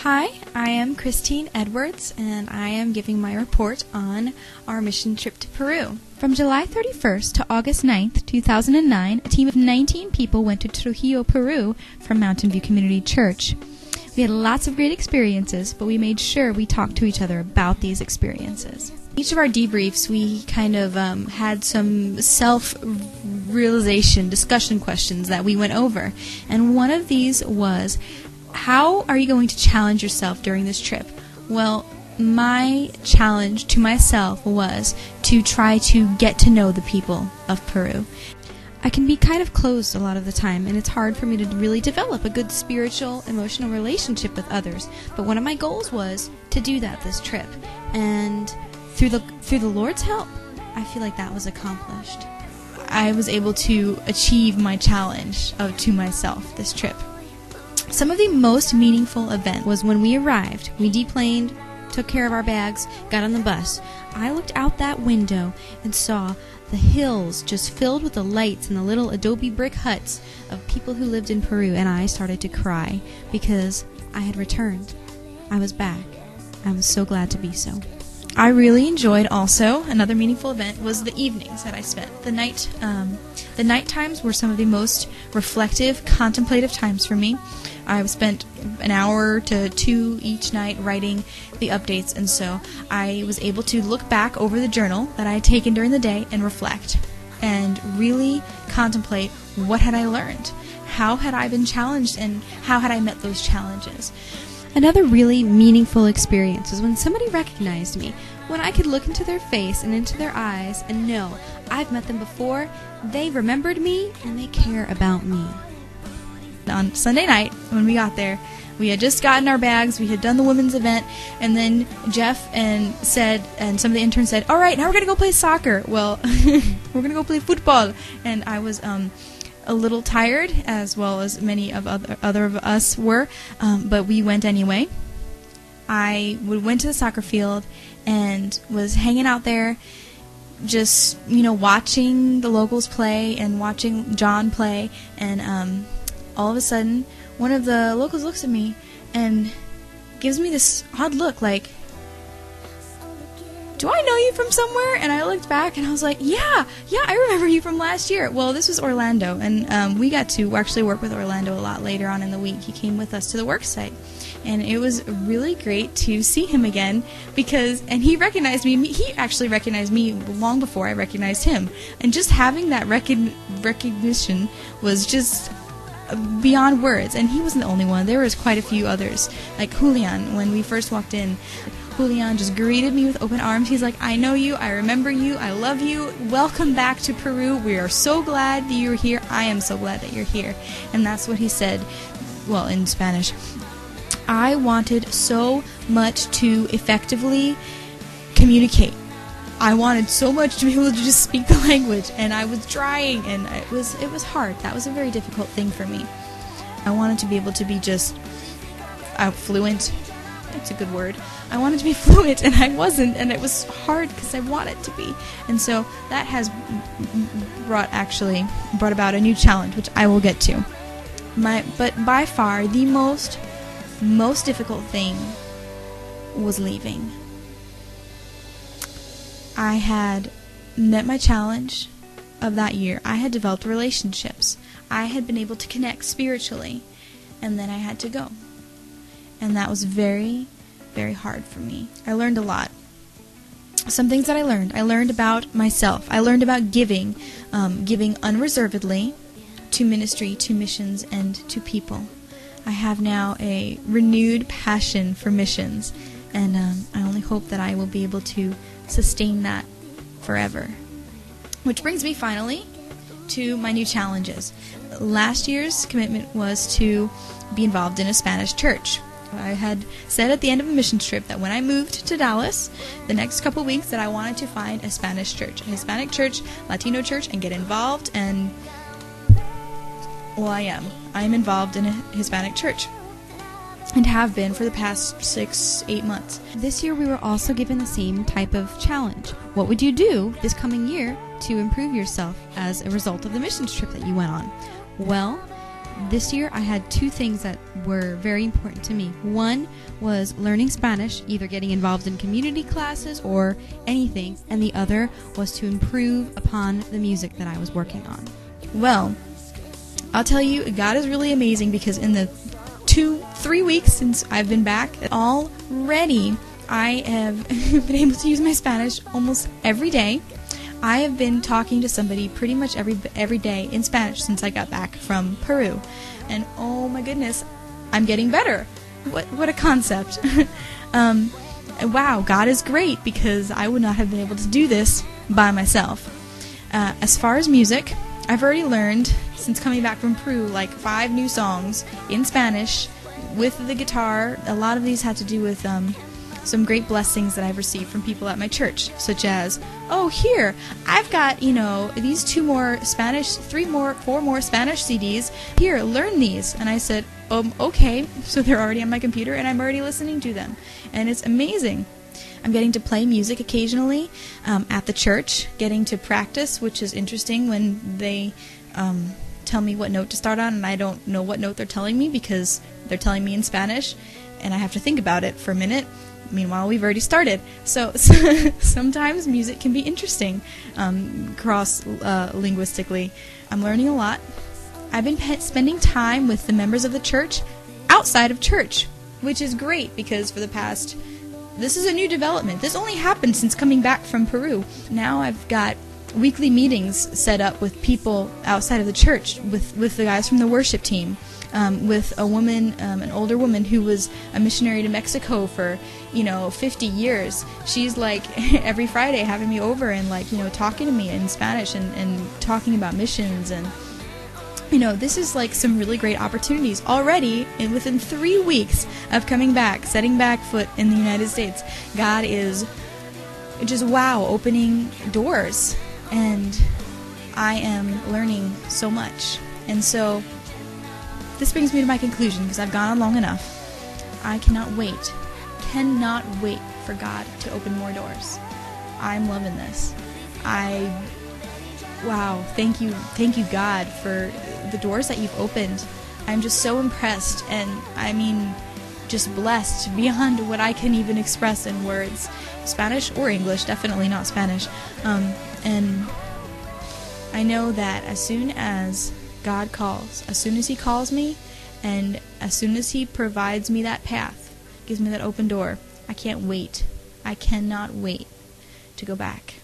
Hi, I am Christine Edwards, and I am giving my report on our mission trip to Peru. From July 31st to August 9th, 2009, a team of 19 people went to Trujillo, Peru from Mountain View Community Church. We had lots of great experiences, but we made sure we talked to each other about these experiences. Each of our debriefs, we kind of had some self-realization discussion questions that we went over. And one of these was, how are you going to challenge yourself during this trip? Well, my challenge to myself was to try to get to know the people of Peru. I can be kind of closed a lot of the time, and it's hard for me to really develop a good spiritual, emotional relationship with others. But one of my goals was to do that this trip. And through the Lord's help, I feel like that was accomplished. I was able to achieve my challenge to myself this trip. Some of the most meaningful event was when we arrived. We deplaned, took care of our bags, got on the bus. I looked out that window and saw the hills just filled with the lights and the little adobe brick huts of people who lived in Peru, and I started to cry because I had returned. I was back. I was so glad to be so. I really enjoyed also, another meaningful event was the evenings that I spent. The night times were some of the most reflective, contemplative times for me. I spent an hour to two each night writing the updates, and so I was able to look back over the journal that I had taken during the day and reflect and really contemplate what had I learned, how had I been challenged, and how had I met those challenges. Another really meaningful experience was when somebody recognized me, when I could look into their face and into their eyes and know I've met them before, they remembered me, and they care about me. On Sunday night, when we got there, we had just gotten our bags, we had done the women's event, and then Jeff and some of the interns said, "All right, now we're going to go play soccer." Well, we're going to go play football, and I was a little tired, as well as many of other of us were, but we went anyway. I went to the soccer field and was hanging out there, just watching the locals play and watching John play, and all of a sudden, one of the locals looks at me and gives me this odd look, like, "Do I know you from somewhere?" And I looked back and I was like, yeah, I remember you from last year. Well, this was Orlando, and we got to actually work with Orlando a lot later on in the week. He came with us to the work site, and it was really great to see him again and he recognized me. He actually recognized me long before I recognized him, and just having that recognition was just beyond words. And he wasn't the only one. There was quite a few others, like Julian. When we first walked in, Julian just greeted me with open arms. He's like, "I know you, I remember you, I love you, welcome back to Peru, we are so glad that you're here, I am so glad that you're here." And that's what he said, well, in Spanish. I wanted so much to effectively communicate. I wanted so much to be able to just speak the language, and I was trying, and it was hard. That was a very difficult thing for me. I wanted to be able to be just fluent. That's a good word. I wanted to be fluent, and I wasn't, and it was hard because I wanted to be. And so that has brought about a new challenge, which I will get to. But by far, the most difficult thing was leaving. I had met my challenge of that year. I had developed relationships. I had been able to connect spiritually, and then I had to go. And that was very, very hard for me. I learned a lot. Some things that I learned about myself. I learned about giving unreservedly to ministry, to missions, and to people. I have now a renewed passion for missions, and I only hope that I will be able to sustain that forever. Which brings me finally to my new challenges. Last year's commitment was to be involved in a Spanish church. I had said at the end of a missions trip that when I moved to Dallas, the next couple weeks, that I wanted to find a Spanish church, a Hispanic church, Latino church, and get involved. And well, I am involved in a Hispanic church, and have been for the past 6-8 months. This year we were also given the same type of challenge. What would you do this coming year to improve yourself as a result of the missions trip that you went on? Well, this year I had two things that were very important to me. One was learning Spanish, either getting involved in community classes or anything, and the other was to improve upon the music that I was working on. Well, I'll tell you, God is really amazing, because in the 3 weeks since I've been back, already I have been able to use my Spanish almost every day. I have been talking to somebody pretty much every day in Spanish since I got back from Peru. And oh my goodness, I'm getting better. What a concept. Wow, God is great, because I would not have been able to do this by myself. As far as music, I've already learned, since coming back from Peru, like 5 new songs in Spanish with the guitar. A lot of these had to do with some great blessings that I've received from people at my church, such as, oh, here, I've got, these 4 more Spanish CDs. Here, learn these. And I said, okay. So they're already on my computer, and I'm already listening to them. And it's amazing. I'm getting to play music occasionally at the church, getting to practice, which is interesting when they tell me what note to start on, and I don't know what note they're telling me, because they're telling me in Spanish, and I have to think about it for a minute. Meanwhile, we've already started. So sometimes music can be interesting cross-linguistically. I'm learning a lot. I've been spending time with the members of the church outside of church, which is great, because for the past... This is a new development. This only happened since coming back from Peru. Now I've got weekly meetings set up with people outside of the church, with the guys from the worship team. With a woman, an older woman who was a missionary to Mexico for, 50 years. She's like every Friday having me over and talking to me in Spanish and talking about missions. And, this is like some really great opportunities already. And within 3 weeks of coming back, setting back foot in the United States, God is just, opening doors. And I am learning so much. And so... this brings me to my conclusion, because I've gone on long enough. I cannot wait for God to open more doors. I'm loving this. Thank you God for the doors that you've opened. I'm just so impressed, and just blessed beyond what I can even express in words. Spanish or English, definitely not Spanish. And I know that as soon as God calls, as soon as He calls me, and as soon as He provides me that path, gives me that open door, I can't wait. I cannot wait to go back.